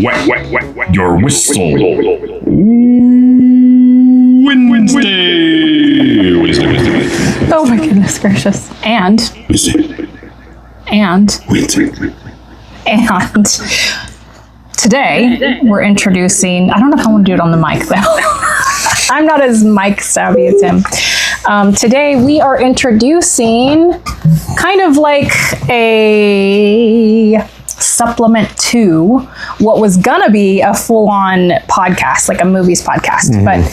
wet your whistle. Wednesday. Oh my goodness gracious. And today we're introducing, I don't know if I want to do it on the mic though. I'm not as mic savvy as him. Today we are introducing kind of like a supplement to what was gonna be a full-on podcast, like a movies podcast, but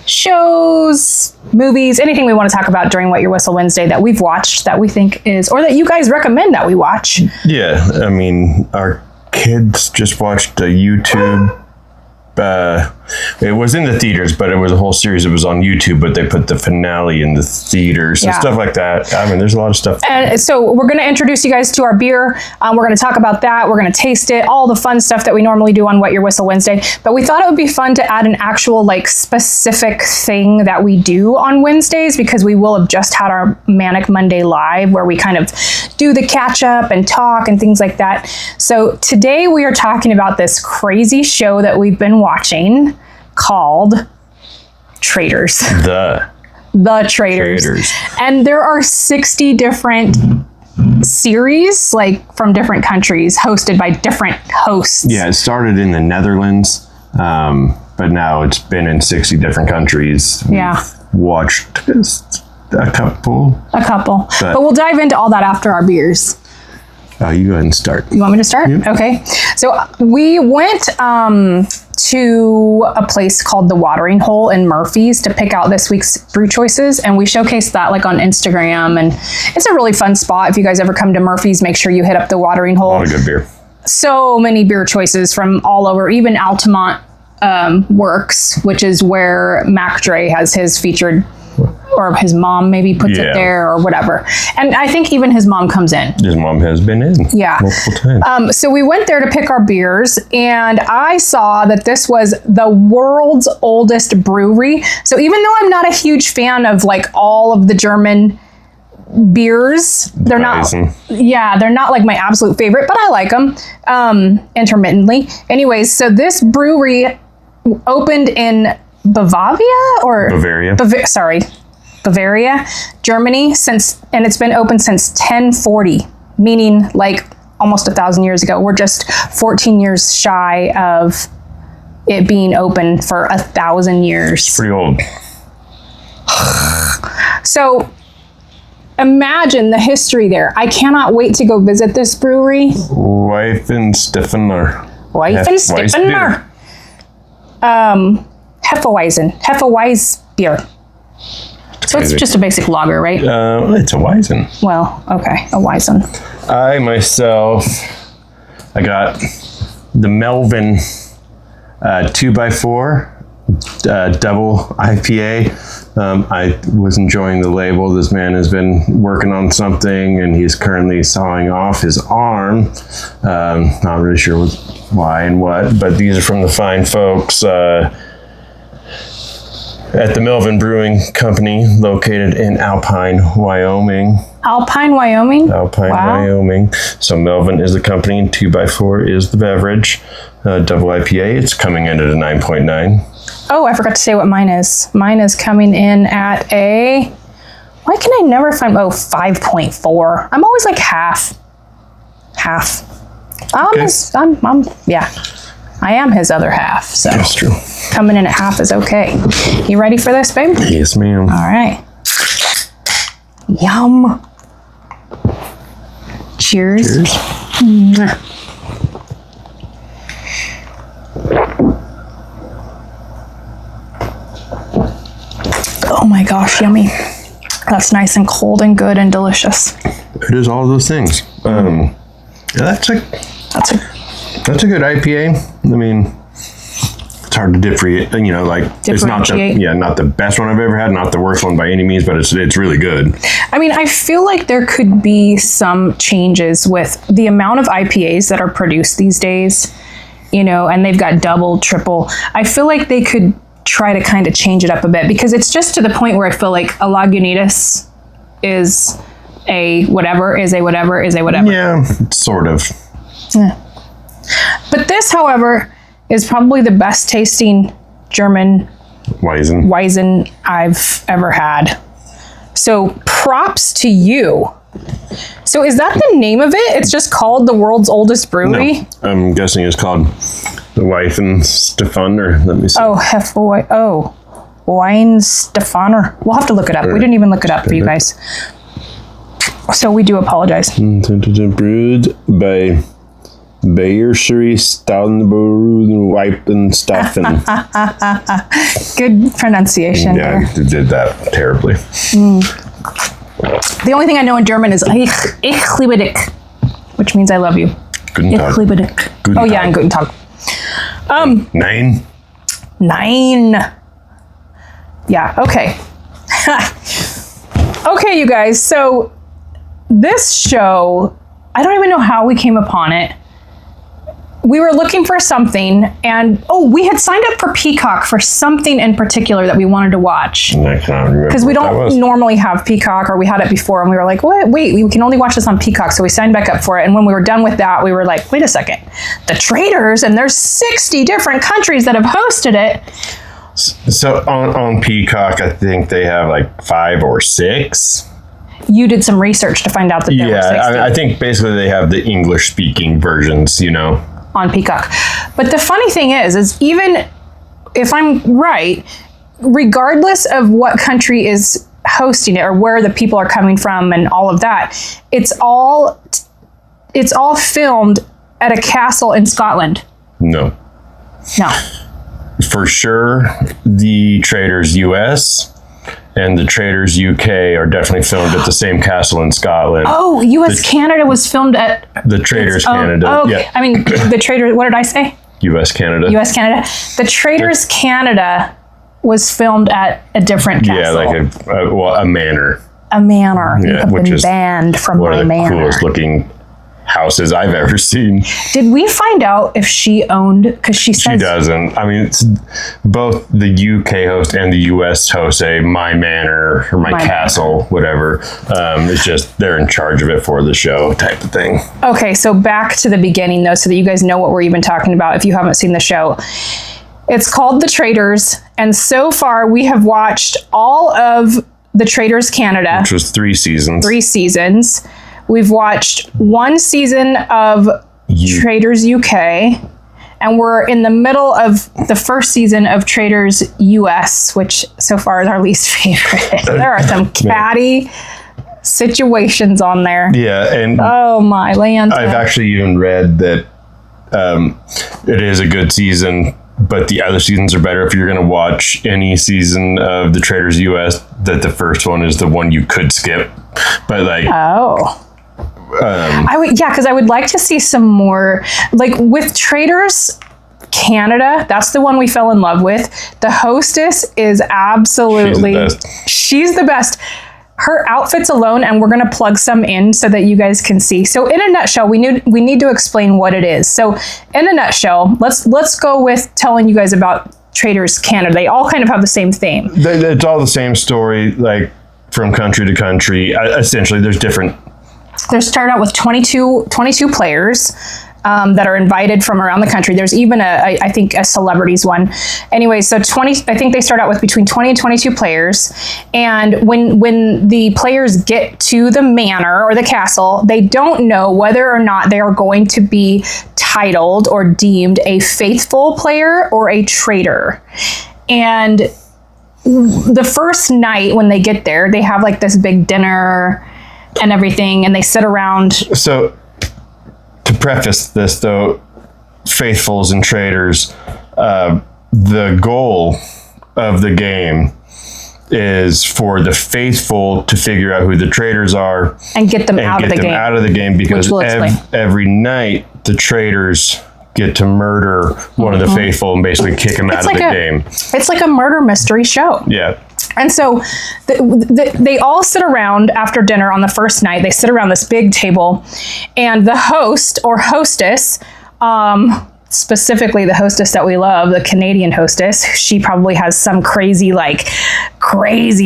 shows, movies, anything we want to talk about during Wet Your Whistle Wednesday that we've watched that we think is, or that you guys recommend that we watch. Yeah, I mean, our kids just watched a YouTube. It was in the theaters, but it was a whole series. It was on YouTube, but they put the finale in the theaters and stuff like that. I mean, there's a lot of stuff. And so we're going to introduce you guys to our beer. We're going to talk about that. We're going to taste it, all the fun stuff that we normally do on Wet Your Whistle Wednesday. But we thought it would be fun to add an actual like specific thing that we do on Wednesdays, because we will have just had our Manic Monday Live where we kind of do the catch up and talk and things like that. So today we are talking about this crazy show that we've been watching called Traitors. The Traitors. And there are 60 different series, like from different countries, hosted by different hosts. Yeah, it started in the Netherlands, but now it's been in 60 different countries. Yeah. We've watched a couple. But we'll dive into all that after our beers. Oh, you go ahead and start. You want me to start? Yep. Okay. So we went to a place called the Watering Hole in Murphy's to pick out this week's brew choices, and we showcased that like on Instagram, and it's a really fun spot. If you guys ever come to Murphy's, make sure you hit up the Watering Hole. A lot of good beer. So many beer choices from all over, even Altamont Works, which is where Mac Dre has his featured, or his mom maybe puts it there or whatever. And I think even his mom comes in. His mom has been in multiple times. So we went there to pick our beers, and I saw that this was the world's oldest brewery. So even though I'm not a huge fan of like all of the German beers, they're not like my absolute favorite, but I like them intermittently. Anyways, so this brewery opened in Bavaria, Germany, and it's been open since 1040, meaning like almost 1,000 years ago. We're just 14 years shy of it being open for 1,000 years. It's pretty old. So imagine the history there. I cannot wait to go visit this brewery. Weihenstephaner. Hefeweizen beer. So it's just a basic lager, right? It's a Weizen. Well, okay, a Weizen. I got the Melvin 2x4 double IPA. I was enjoying the label. This man has been working on something, and he's currently sawing off his arm. Not really sure why and what, but these are from the fine folks at the Melvin Brewing Company, located in Alpine, Wyoming. Wyoming. So Melvin is the company, and 2x4 is the beverage. Double IPA, it's coming in at a 9.9. Oh, I forgot to say what mine is. Mine is coming in at a, why can I never find, 5.4. I'm always like half. I am his other half, so. That's true. Coming in at half is okay. You ready for this, babe? Yes, ma'am. All right. Yum. Cheers. Mwah. Oh my gosh, yummy. That's nice and cold and good and delicious. It is all those things. That's a good IPA. I mean, it's hard to differentiate. It's not the best one I've ever had, not the worst one by any means, but it's really good. I mean, I feel like there could be some changes with the amount of IPAs that are produced these days, and they've got double, triple. I feel like they could try to kind of change it up a bit, because it's just to the point where I feel like a Lagunitas is a whatever. Yeah, sort of. Yeah. But this, however, is probably the best tasting German Weizen I've ever had. So props to you. So is that the name of it? It's just called the world's oldest brewery? No, I'm guessing it's called the Weihenstephaner. Let me see. Weihenstephaner. We'll have to look it up. We didn't even look it up for you guys. So we do apologize. Brewed by Bayerische Weihenstephaner. Good pronunciation there. Yeah, I did that terribly. The only thing I know in German is Ich liebe dich, which means I love you. Guten Tag. Ich liebe dich. Guten yeah, Tag. and Guten Tag. Nein. Yeah, okay. Okay, you guys, so this show, I don't even know how we came upon it. We were looking for something, and we had signed up for Peacock for something in particular that we wanted to watch. I can't remember. Because we don't normally have Peacock, or we had it before, and we were like, wait, we can only watch this on Peacock, so we signed back up for it. And when we were done with that, we were like, wait a second, the Traitors, and there's 60 different countries that have hosted it. So on Peacock, I think they have like 5 or 6. You did some research to find out that there were 60. I think basically they have the English-speaking versions, on Peacock. But the funny thing is even if I'm right, regardless of what country is hosting it or where the people are coming from and all of that, it's all filmed at a castle in Scotland. No. For sure, the Traitors US and the Traitors UK are definitely filmed at the same castle in Scotland. Oh, Canada was filmed at... The Traitors Canada. Oh, yeah. I mean, the Traitors... What did I say? US Canada. The Traitors Canada was filmed at a different castle. Yeah, like a manor. A manor. Yeah, you have been banned from my manor. One of the coolest looking houses I've ever seen. Did we find out if she owned, because she says... She doesn't. I mean, it's both the UK host and the US host say my manor or my castle, whatever. It's just they're in charge of it for the show type of thing. Okay, so back to the beginning though, so that you guys know what we're even talking about if you haven't seen the show. It's called The Traitors, and so far we have watched all of the Traitors Canada. Which was 3 seasons. 3 seasons. We've watched 1 season of Traitors UK, and we're in the middle of the first season of Traitors US, which so far is our least favorite. There are some catty situations on there. Yeah, and oh my land! I've actually even read that it is a good season, but the other seasons are better if you're going to watch any season of the Traitors US. That the first one is the one you could skip, but like because I would like to see some more, like with Traitors Canada. That's the one we fell in love with. The hostess is absolutely, she's the best. Her outfits alone, and we're going to plug some in so that you guys can see. So in a nutshell, we need to explain what it is. So in a nutshell, let's go with telling you guys about Traitors Canada. They all kind of have the same theme. It's all the same story, like from country to country. Essentially, They start out with 22 players that are invited from around the country. There's even I think a celebrities one. Anyway, so I think they start out with between 20 and 22 players. And when the players get to the manor or the castle, they don't know whether or not they are going to be titled or deemed a faithful player or a traitor. And the first night when they get there, they have like this big dinner and everything, and they sit around. So to preface this though, faithfuls and traitors, the goal of the game is for the faithful to figure out who the traitors are and get them out of the game, because every night the traitors get to murder one of the faithful and basically kick him out of the game. It's like a murder mystery show. Yeah. And so they all sit around after dinner on the first night. They sit around this big table, and the host or hostess, specifically the hostess that we love, the Canadian hostess, she probably has some crazy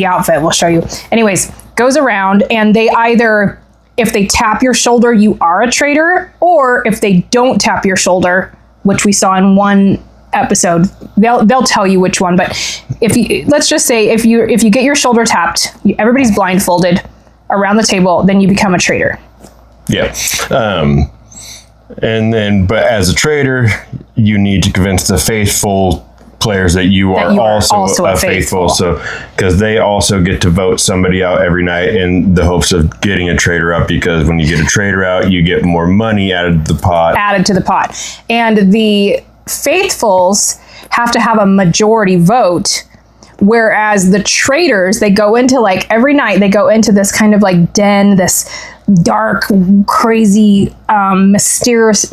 outfit. We'll show you. Anyways, goes around, and they either, if they tap your shoulder, you are a traitor, or if they don't tap your shoulder, which we saw in one episode. They'll tell you which one, but if you, let's just say if you get your shoulder tapped, everybody's blindfolded around the table, then you become a traitor. Yeah. And then, but as a traitor, you need to convince the faithful players that you are also a faithful. So, because they also get to vote somebody out every night in the hopes of getting a traitor up, because when you get a traitor out, you get more money added to the pot. And the faithfuls have to have a majority vote, whereas the traitors, they go into, like, every night they go into this kind of like den, this dark, crazy, mysterious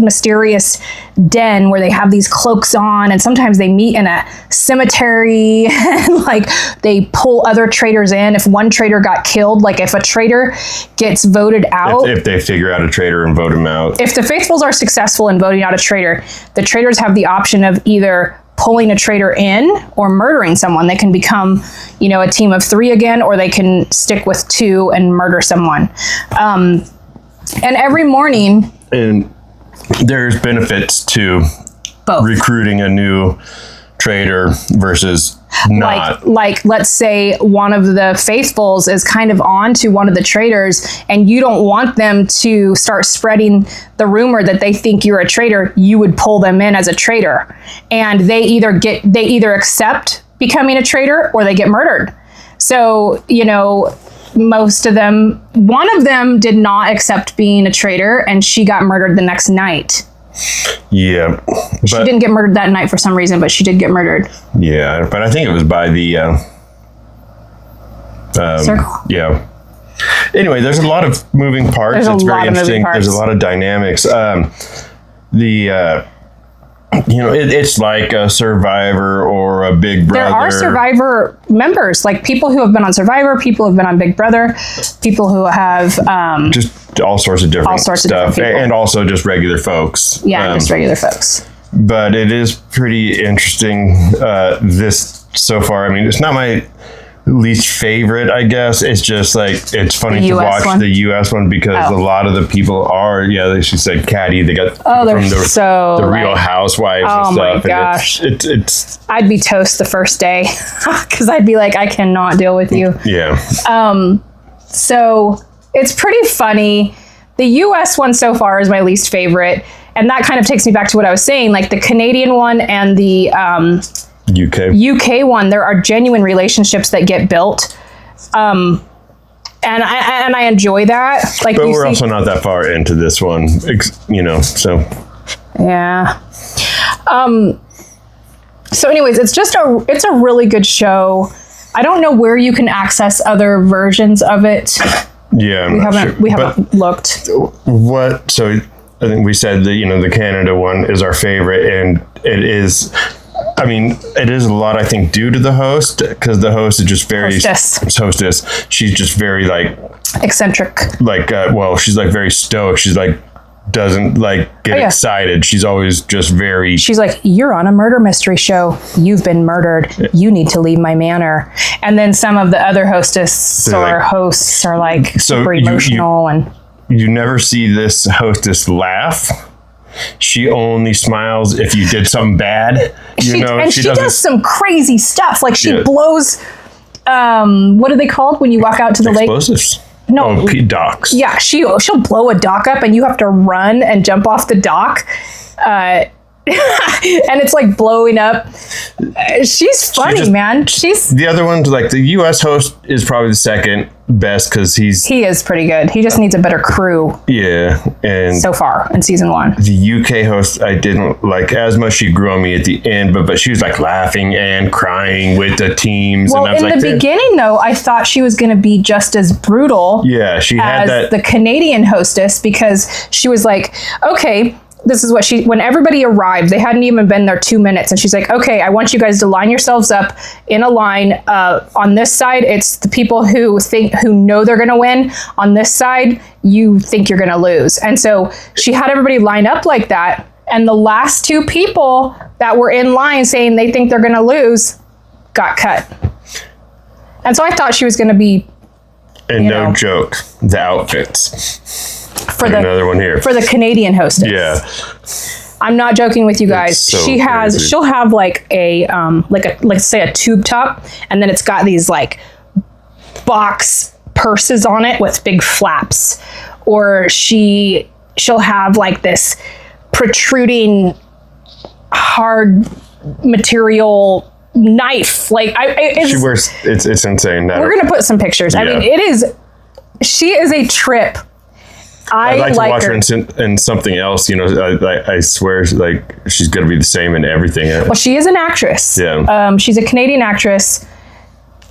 den where they have these cloaks on, and sometimes they meet in a cemetery and like they pull other traitors in. If one traitor got killed, like if a traitor gets voted out, if they figure out a traitor and vote him out, if the faithfuls are successful in voting out a traitor, the traitors have the option of either pulling a traitor in or murdering someone. They can become, a team of 3 again, or they can stick with 2 and murder someone. And every morning, and there's benefits to both recruiting a new traitor versus not. Like let's say one of the faithfuls is kind of on to one of the traitors, and you don't want them to start spreading the rumor that they think you're a traitor. You would pull them in as a traitor, and they either accept becoming a traitor or they get murdered. So, most of them, one of them did not accept being a traitor, and she got murdered the next night. Yeah. She didn't get murdered that night for some reason, but she did get murdered. Yeah, but I think it was by the circle. Yeah. Anyway, there's a lot of moving parts. It's very interesting. There's a lot of dynamics. It's like a Survivor or a Big Brother. There are Survivor members, like people who have been on Survivor, people who have been on Big Brother, people who have just all sorts of different stuff, and also just regular folks. Yeah, just regular folks. But it is pretty interesting. This so far. I mean, it's not my least favorite, I guess. It's just like, it's funny to watch the US one, because a lot of the people are, she said catty. They got from the Real Housewives and stuff. Oh my gosh. And it's I'd be toast the first day, because I'd be like, I cannot deal with you. Yeah. So it's pretty funny. The US one so far is my least favorite. And that kind of takes me back to what I was saying, like the Canadian one and the UK one, there are genuine relationships that get built. And I enjoy that. Like, but we're also not that far into this one, so. Yeah. So anyways, it's a really good show. I don't know where you can access other versions of it. Yeah. We haven't looked. So I think we said that, the Canada one is our favorite, and it is, it is a lot, I think, due to the host, because the host is just very hostess. She's just very eccentric. She's very stoic. She's doesn't get excited. She's always just very. She's like, you're on a murder mystery show. You've been murdered. You need to leave my manor. And then some of the other hosts are super emotional and. You never see this hostess laugh. She only smiles if you did something bad. She does some crazy stuff. Like she blows, what are they called when you walk out to the lake? Explosives. No. Docks. Yeah, she'll blow a dock up and you have to run and jump off the dock. And it's like blowing up. She's funny, man. She's the other one's the U.S. host is probably the second best, because he is pretty good. He just needs a better crew. Yeah, and so far in season 1, the UK host I didn't like as much. She grew on me at the end, but she was laughing and crying with the teams. Well, and I was in the beginning though, I thought she was going to be just as brutal. Yeah, she had that the Canadian hostess, because she was like, okay. This is what when everybody arrived, they hadn't even been there 2 minutes. And she's like, okay, I want you guys to line yourselves up in a line. On this side, it's the people who know they're going to win. On this side, you think you're going to lose. And so she had everybody line up like that. And the last 2 people that were in line saying they think they're going to lose got cut. And so I thought she was going to be. And no joke, the outfits. For another one here. For the Canadian hostess. Yeah. I'm not joking with you guys. It's so She'll have like a let's say a tube top, and then it's got these like box purses on it with big flaps, or she'll have like this protruding hard material knife. Like she wears it's insane. We're gonna put some pictures. I mean, she is a trip. I'd like to watch her in something else. You know, I swear, like she's gonna be the same in everything. Well, she is an actress. Yeah. She's a Canadian actress,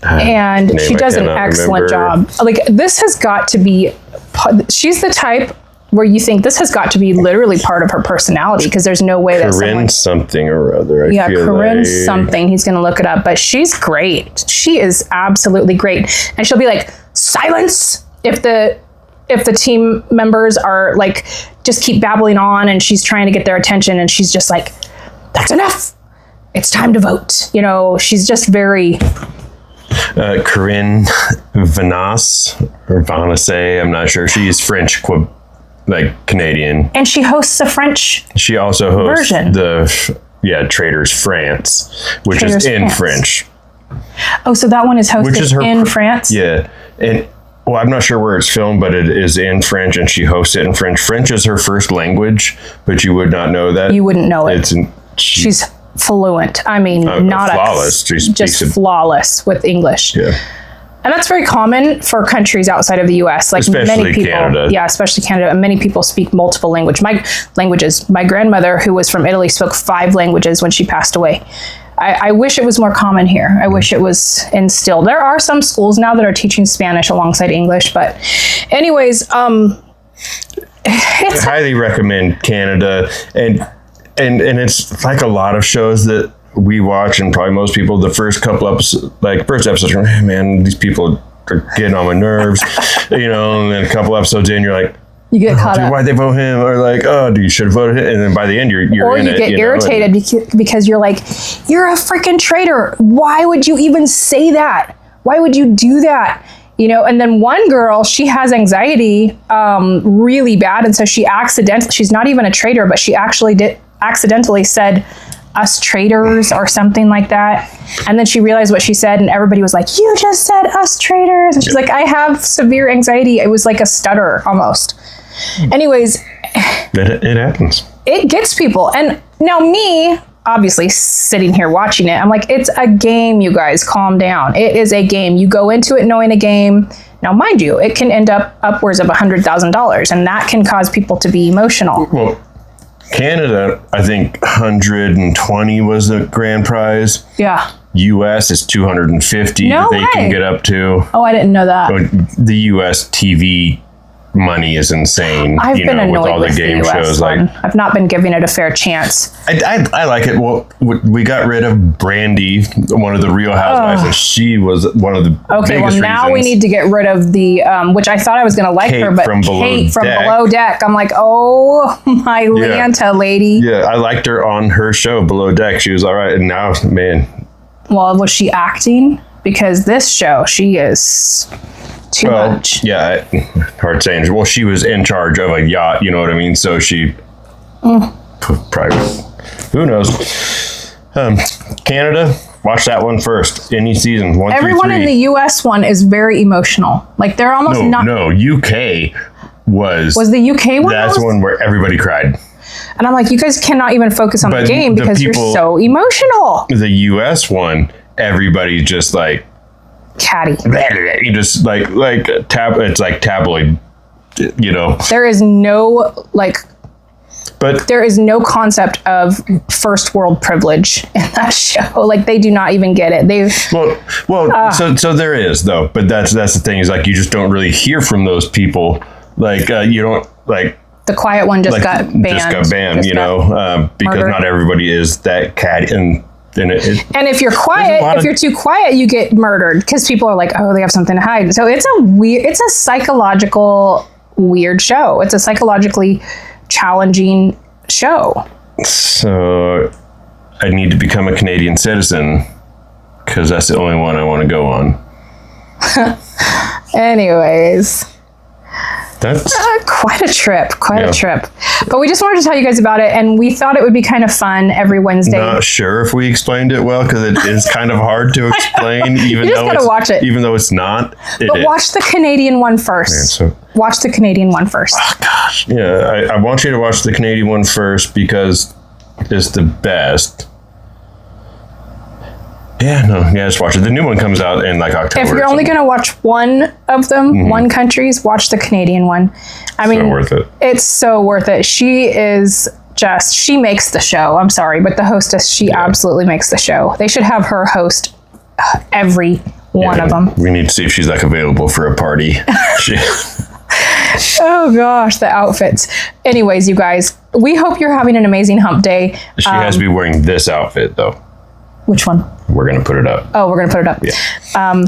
and she does an excellent job. Like this has got to be. She's the type where you think this has got to be literally part of her personality, because there's no way that Corinne something or other. Corinne something. He's gonna look it up, but she's great. She is absolutely great, and she'll be like, silence if the team members are like just keep babbling on, and she's trying to get their attention, and she's just like, that's enough, it's time to vote. You know, she's just very Corinne Vanasse or Vanasse, I'm not sure. She's French, like Canadian, and she hosts a French she also hosts version. the Traitors France, which is in French. Oh, so that one is hosted in France? Yeah. And well, I'm not sure where it's filmed, but it is in French, and she hosts it in French. French is her first language, but you would not know that. You wouldn't know it. She's fluent. I mean, not flawless. Just flawless with English. Yeah. And that's very common for countries outside of the U.S. Like especially many people, Canada. Yeah, especially Canada. And many people speak multiple languages. My grandmother, who was from Italy, spoke 5 languages when she passed away. I wish it was more common here. I wish it was instilled. There are some schools now that are teaching Spanish alongside English, but anyways, I highly recommend Canada, and it's like a lot of shows that we watch, and probably most people, the first episodes, man, these people are getting on my nerves, you know, and then a couple episodes in, you're like, you get caught up. Why'd they vote him? Or like, oh, dude, you should have voted him. And then by the end, you're in it. Or you get irritated because you're like, you're a freaking traitor. Why would you even say that? Why would you do that? You know, and then one girl, she has anxiety really bad. And so she's not even a traitor, but she actually accidentally said, us traitors or something like that. And then she realized what she said, and everybody was like, you just said us traitors. And she's like, I have severe anxiety. It was like a stutter almost. Anyways, it happens. It gets people. And now me, obviously sitting here watching it, I'm like, it's a game, you guys, calm down. It is a game. You go into it knowing a game. Now, mind you, it can end up upwards of $100,000, and that can cause people to be emotional. Well, Canada, I think 120 was the grand prize. Yeah. US is 250 that they can get up to. Oh, I didn't know that. The US TV money is insane. I've been annoyed with all the game shows. Like, I've not been giving it a fair chance. I like it. Well, we got rid of Brandy, one of the Real Housewives, and she was one of the biggest now reasons. we need to get rid of the which I thought I was going to like her, but Kate from Below Deck. I'm like, oh my Lanta lady. Yeah, I liked her on her show Below Deck. She was all right, and now, man. Well, was she acting? Because this show, she is too much. Yeah, hard saying. Well, she was in charge of a yacht, you know what I mean? So she probably, who knows? Canada, watch that one first. Any season, 1 Everyone through 3. in the US one is very emotional. Like they're almost not. No, UK was the UK one? That's the one where everybody cried. And I'm like, you guys cannot even focus on the game because you're so emotional. The US one, everybody just like catty. You just it's like tabloid, you know. There is no there is no concept of first world privilege in that show. Like they do not even get it. So there is though, but that's the thing is like you just don't really hear from those people. Like you don't like. The quiet one just got banned. Because murdered. Not everybody is that catty and if you're quiet, if you're too quiet, you get murdered because people are like, oh, they have something to hide. So it's a psychological weird show. It's a psychologically challenging show. So I need to become a Canadian citizen because that's the only one I want to go on. Anyways, That's quite a trip. But we just wanted to tell you guys about it, and we thought it would be kind of fun every Wednesday. Not sure if we explained it well because it is kind of hard to explain, even you just gotta watch it. Even though it's not. But watch the Canadian one first. Yeah, so, watch the Canadian one first. Oh gosh, yeah. I want you to watch the Canadian one first because it's the best. Just watch it. The new one comes out in like October. If you're only going to watch one of them, one country's, watch the Canadian one. I mean, worth it. It's so worth it. She makes the show. I'm sorry, but the hostess, she absolutely makes the show. They should have her host every one of them. We need to see if she's like available for a party. Oh gosh, the outfits. Anyways, you guys, we hope you're having an amazing hump day. She has to be wearing this outfit though. Which one? We're going to put it up. Oh, we're going to put it up. Yeah.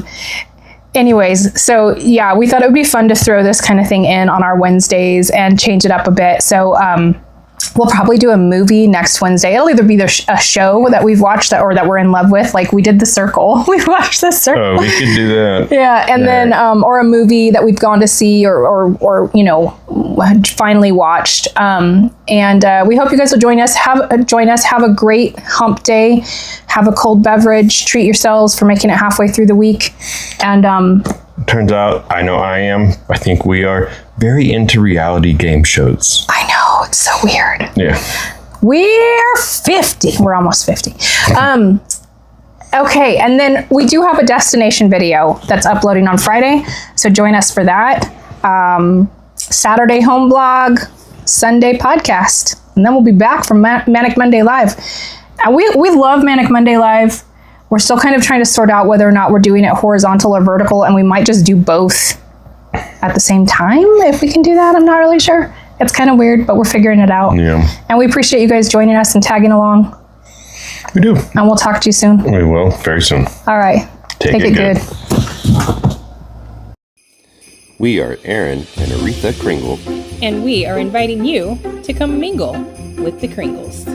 Anyways, so yeah, we thought it would be fun to throw this kind of thing in on our Wednesdays and change it up a bit. So we'll probably do a movie next Wednesday. It'll either be a show that we've watched or that we're in love with. Like we did The Circle. We watched The Circle. Oh, we could do that. Yeah, and then or a movie that we've gone to see or finally watched. And we hope you guys will join us. Have a great hump day. Have a cold beverage. Treat yourselves for making it halfway through the week. And turns out I think we are very into reality game shows. I know, it's so weird. Yeah. We're 50. We're almost 50. Okay, and then we do have a destination video that's uploading on Friday, so join us for that. Saturday home blog, Sunday podcast, and then we'll be back from Manic Monday Live. And we love Manic Monday Live. We're still kind of trying to sort out whether or not we're doing it horizontal or vertical, and we might just do both at the same time. If we can do that, I'm not really sure. It's kind of weird, but we're figuring it out. Yeah. And we appreciate you guys joining us and tagging along. We do. And we'll talk to you soon. We will, very soon. All right. Take it good. We are Aaron and Aretha Kringle. And we are inviting you to come mingle with the Kringles.